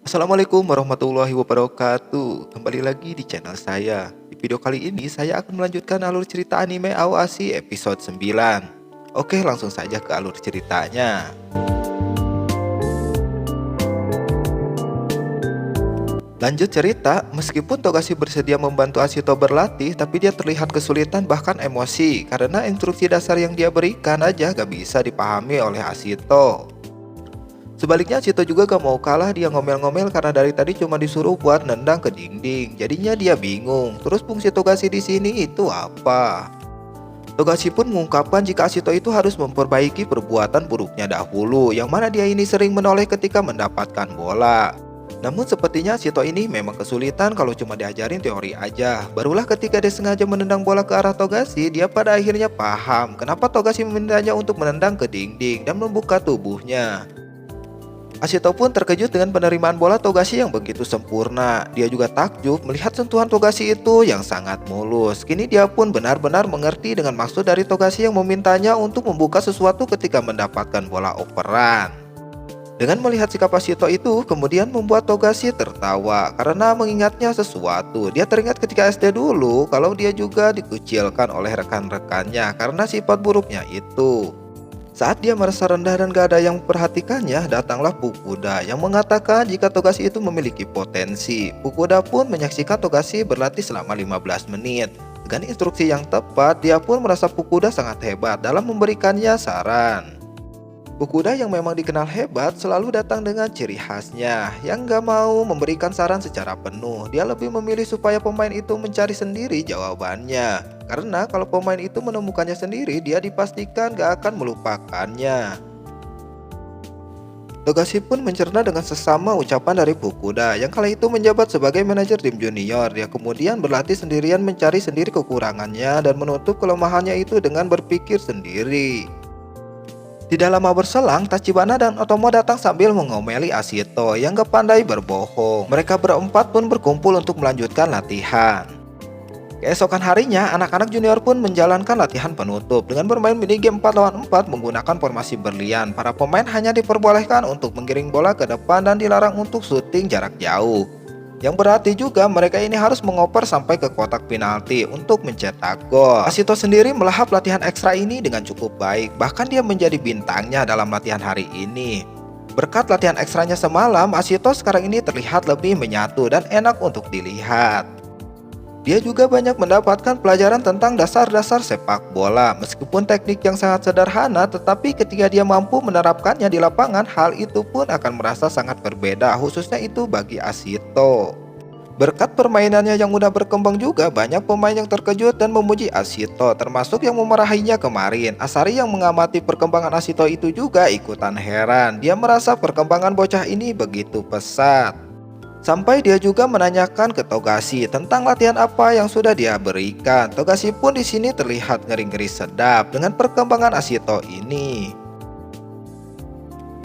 Assalamualaikum warahmatullahi wabarakatuh. Kembali lagi di channel saya. Di video kali ini saya akan melanjutkan alur cerita anime Aoashi episode 9. Oke, langsung saja ke alur ceritanya. Lanjut cerita, meskipun Togashi bersedia membantu Ashito berlatih, tapi dia terlihat kesulitan bahkan emosi karena instruksi dasar yang dia berikan aja gak bisa dipahami oleh Ashito. Sebaliknya Cito juga gak mau kalah, dia ngomel-ngomel karena dari tadi cuma disuruh buat nendang ke dinding. Jadinya dia bingung. Terus fungsi Togashi di sini itu apa? Togashi pun mengungkapkan jika Ashito itu harus memperbaiki perbuatan buruknya dahulu, yang mana dia ini sering menoleh ketika mendapatkan bola. Namun sepertinya Ashito ini memang kesulitan kalau cuma diajarin teori aja. Barulah ketika dia sengaja menendang bola ke arah Togashi, dia pada akhirnya paham kenapa Togashi memintanya untuk menendang ke dinding dan membuka tubuhnya. Ashito pun terkejut dengan penerimaan bola Togashi yang begitu sempurna. Dia juga takjub melihat sentuhan Togashi itu yang sangat mulus. Kini dia pun benar-benar mengerti dengan maksud dari Togashi yang memintanya untuk membuka sesuatu ketika mendapatkan bola operan. Dengan melihat sikap Ashito itu, kemudian membuat Togashi tertawa karena mengingatnya sesuatu. Dia teringat ketika SD dulu kalau dia juga dikucilkan oleh rekan-rekannya karena sifat buruknya itu. Saat dia merasa rendah dan gak ada yang memperhatikannya, datanglah Fukuda yang mengatakan jika Togashi itu memiliki potensi. Fukuda pun menyaksikan Togashi berlatih selama 15 menit. Dengan instruksi yang tepat, dia pun merasa Fukuda sangat hebat dalam memberikannya saran. Fukuda yang memang dikenal hebat selalu datang dengan ciri khasnya yang gak mau memberikan saran secara penuh. Dia lebih memilih supaya pemain itu mencari sendiri jawabannya. Karena kalau pemain itu menemukannya sendiri, dia dipastikan gak akan melupakannya. Togashi pun mencerna dengan sesama ucapan dari Fukuda yang kala itu menjabat sebagai manajer tim junior. Dia kemudian berlatih sendirian mencari sendiri kekurangannya dan menutup kelemahannya itu dengan berpikir sendiri. Tidak lama berselang, Tachibana dan Otomo datang sambil mengomeli Ashito yang gak pandai berbohong. Mereka berempat pun berkumpul untuk melanjutkan latihan. Keesokan harinya, anak-anak junior pun menjalankan latihan penutup dengan bermain minigame 4 lawan 4 menggunakan formasi berlian. Para pemain hanya diperbolehkan untuk menggiring bola ke depan dan dilarang untuk syuting jarak jauh. Yang berarti juga mereka ini harus mengoper sampai ke kotak penalti untuk mencetak gol. Ashito sendiri melahap latihan ekstra ini dengan cukup baik, bahkan dia menjadi bintangnya dalam latihan hari ini. Berkat latihan ekstranya semalam, Ashito sekarang ini terlihat lebih menyatu dan enak untuk dilihat. Dia juga banyak mendapatkan pelajaran tentang dasar-dasar sepak bola. Meskipun teknik yang sangat sederhana, tetapi ketika dia mampu menerapkannya di lapangan, hal itu pun akan merasa sangat berbeda, khususnya itu bagi Ashito. Berkat permainannya yang mudah berkembang juga, banyak pemain yang terkejut dan memuji Ashito, termasuk yang memarahinya kemarin. Asari yang mengamati perkembangan Ashito itu juga ikutan heran. Dia merasa perkembangan bocah ini begitu pesat. Sampai dia juga menanyakan ke Togashi tentang latihan apa yang sudah dia berikan. Togashi pun di sini terlihat ngeri-ngeri sedap dengan perkembangan Ashito ini.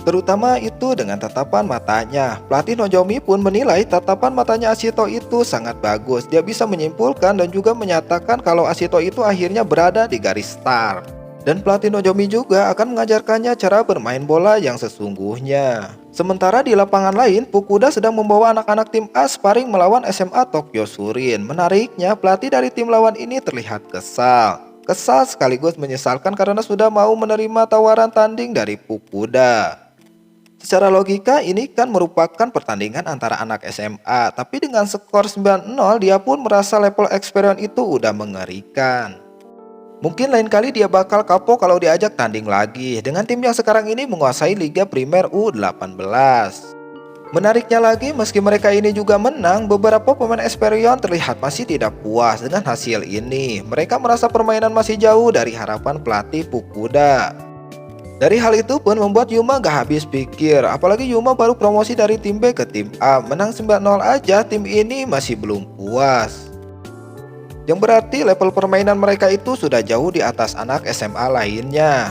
Terutama itu dengan tatapan matanya. Pelatih Nozomi pun menilai tatapan matanya Ashito itu sangat bagus. Dia bisa menyimpulkan dan juga menyatakan kalau Ashito itu akhirnya berada di garis start. Dan pelatih Nozomi juga akan mengajarkannya cara bermain bola yang sesungguhnya. Sementara di lapangan lain, Fukuda sedang membawa anak-anak tim A sparring melawan SMA Tokyo Surin. Menariknya, pelatih dari tim lawan ini terlihat kesal. Kesal sekaligus menyesalkan karena sudah mau menerima tawaran tanding dari Fukuda. Secara logika ini kan merupakan pertandingan antara anak SMA, tapi dengan skor 9-0 dia pun merasa level experience itu udah mengerikan. Mungkin lain kali dia bakal kapok kalau diajak tanding lagi dengan tim yang sekarang ini menguasai Liga Primer U18. Menariknya lagi, meski mereka ini juga menang, beberapa pemain Esperion terlihat masih tidak puas dengan hasil ini. Mereka merasa permainan masih jauh dari harapan pelatih Fukuda. Dari hal itu pun membuat Yuma gak habis pikir, apalagi Yuma baru promosi dari tim B ke tim A, menang 9-0 aja tim ini masih belum puas. Yang berarti level permainan mereka itu sudah jauh di atas anak SMA lainnya.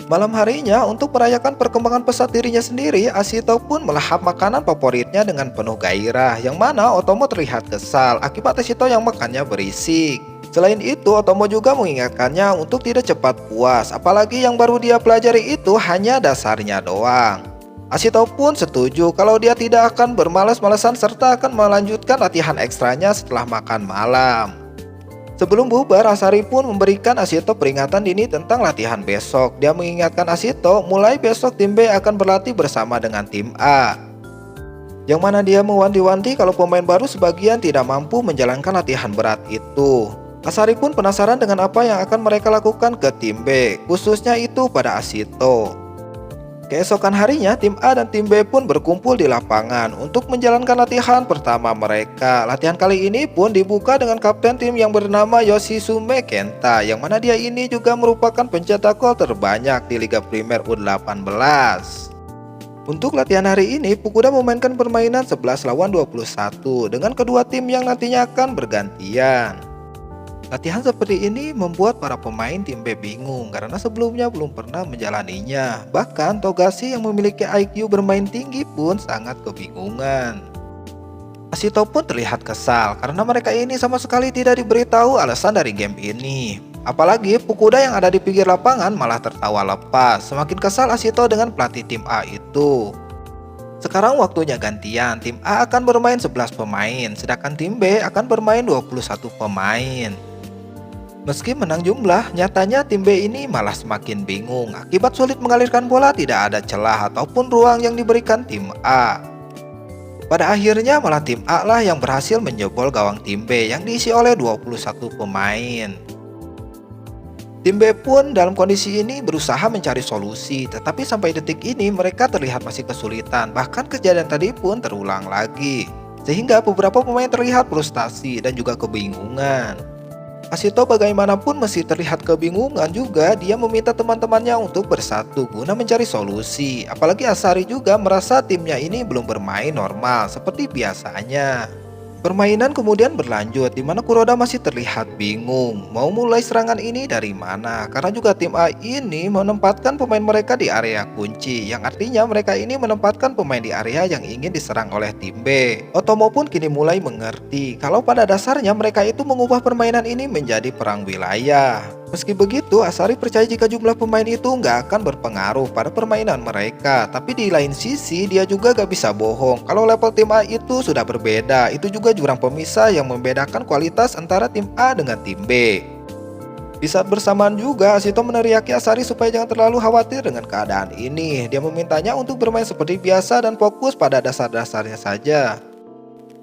Malam harinya, untuk merayakan perkembangan pesat dirinya sendiri, Ashito pun melahap makanan favoritnya dengan penuh gairah, yang mana Otomo terlihat kesal akibat Ashito yang makannya berisik. Selain itu, Otomo juga mengingatkannya untuk tidak cepat puas, apalagi yang baru dia pelajari itu hanya dasarnya doang. Asito pun setuju kalau dia tidak akan bermalas-malasan serta akan melanjutkan latihan ekstranya setelah makan malam. Sebelum bubar, Asari pun memberikan Asito peringatan dini tentang latihan besok. Dia mengingatkan Asito mulai besok tim B akan berlatih bersama dengan tim A. Yang mana dia mewanti-wanti kalau pemain baru sebagian tidak mampu menjalankan latihan berat itu. Asari pun penasaran dengan apa yang akan mereka lakukan ke tim B, khususnya itu pada Asito. Keesokan harinya, tim A dan tim B pun berkumpul di lapangan untuk menjalankan latihan pertama mereka. Latihan kali ini pun dibuka dengan kapten tim yang bernama Yoshisume Kenta, yang mana dia ini juga merupakan pencetak gol terbanyak di Liga Primer U18. Untuk latihan hari ini, Fukuda memainkan permainan 11 lawan 21 dengan kedua tim yang nantinya akan bergantian. Latihan seperti ini membuat para pemain tim B bingung karena sebelumnya belum pernah menjalaninya. Bahkan Togashi yang memiliki IQ bermain tinggi pun sangat kebingungan. Asito pun terlihat kesal karena mereka ini sama sekali tidak diberitahu alasan dari game ini. Apalagi Fukuda yang ada di pinggir lapangan malah tertawa lepas. Semakin kesal Asito dengan pelatih tim A itu. Sekarang waktunya gantian, tim A akan bermain 11 pemain, sedangkan tim B akan bermain 21 pemain. Meski menang jumlah, nyatanya tim B ini malah semakin bingung akibat sulit mengalirkan bola, tidak ada celah ataupun ruang yang diberikan tim A. Pada akhirnya malah tim A lah yang berhasil menjebol gawang tim B yang diisi oleh 21 pemain. Tim B pun dalam kondisi ini berusaha mencari solusi, tetapi sampai detik ini mereka terlihat masih kesulitan, bahkan kejadian tadi pun terulang lagi. Sehingga beberapa pemain terlihat frustasi dan juga kebingungan. Asito bagaimanapun masih terlihat kebingungan juga, dia meminta teman-temannya untuk bersatu guna mencari solusi. Apalagi Asari juga merasa timnya ini belum bermain normal seperti biasanya. Permainan kemudian berlanjut di mana Kuroda masih terlihat bingung mau mulai serangan ini dari mana, karena juga tim A ini menempatkan pemain mereka di area kunci, yang artinya mereka ini menempatkan pemain di area yang ingin diserang oleh tim B. Otomo pun kini mulai mengerti kalau pada dasarnya mereka itu mengubah permainan ini menjadi perang wilayah. Meski begitu, Asari percaya jika jumlah pemain itu nggak akan berpengaruh pada permainan mereka. Tapi di lain sisi, dia juga gak bisa bohong kalau level tim A itu sudah berbeda. Itu juga jurang pemisah yang membedakan kualitas antara tim A dengan tim B. Di saat bersamaan juga, Asito meneriaki Asari supaya jangan terlalu khawatir dengan keadaan ini. Dia memintanya untuk bermain seperti biasa dan fokus pada dasar-dasarnya saja.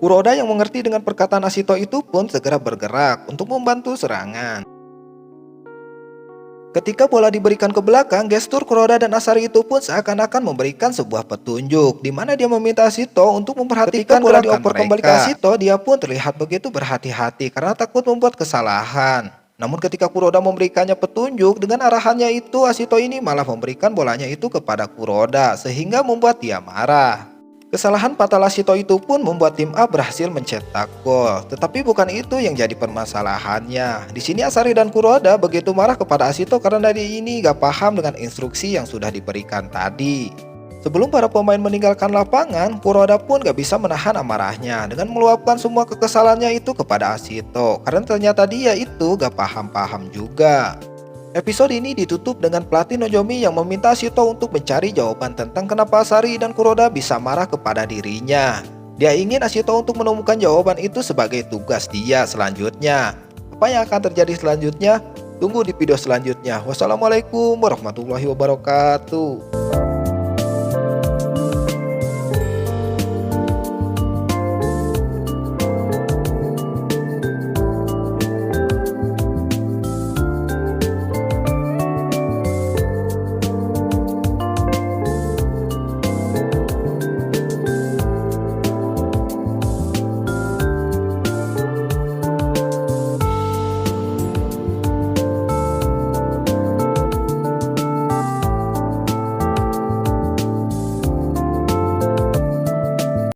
Kuroda yang mengerti dengan perkataan Asito itu pun segera bergerak untuk membantu serangan. Ketika bola diberikan ke belakang, gestur Kuroda dan Asari itu pun seakan-akan memberikan sebuah petunjuk, di mana dia meminta Asito untuk memperhatikan bola dioper kembali ke Asito. Dia pun terlihat begitu berhati-hati karena takut membuat kesalahan. Namun ketika Kuroda memberikannya petunjuk dengan arahannya itu, Asito ini malah memberikan bolanya itu kepada Kuroda sehingga membuat dia marah. Kesalahan fatal Asito itu pun membuat tim A berhasil mencetak gol. Tetapi bukan itu yang jadi permasalahannya. Di sini Asari dan Kuroda begitu marah kepada Asito karena dia ini gak paham dengan instruksi yang sudah diberikan tadi. Sebelum para pemain meninggalkan lapangan, Kuroda pun gak bisa menahan amarahnya dengan meluapkan semua kekesalannya itu kepada Asito, karena ternyata dia itu gak paham-paham juga. Episode ini ditutup dengan pelatih Nozomi yang meminta Asito untuk mencari jawaban tentang kenapa Asari dan Kuroda bisa marah kepada dirinya. Dia ingin Asito untuk menemukan jawaban itu sebagai tugas dia selanjutnya. Apa yang akan terjadi selanjutnya? Tunggu di video selanjutnya. Wassalamualaikum warahmatullahi wabarakatuh.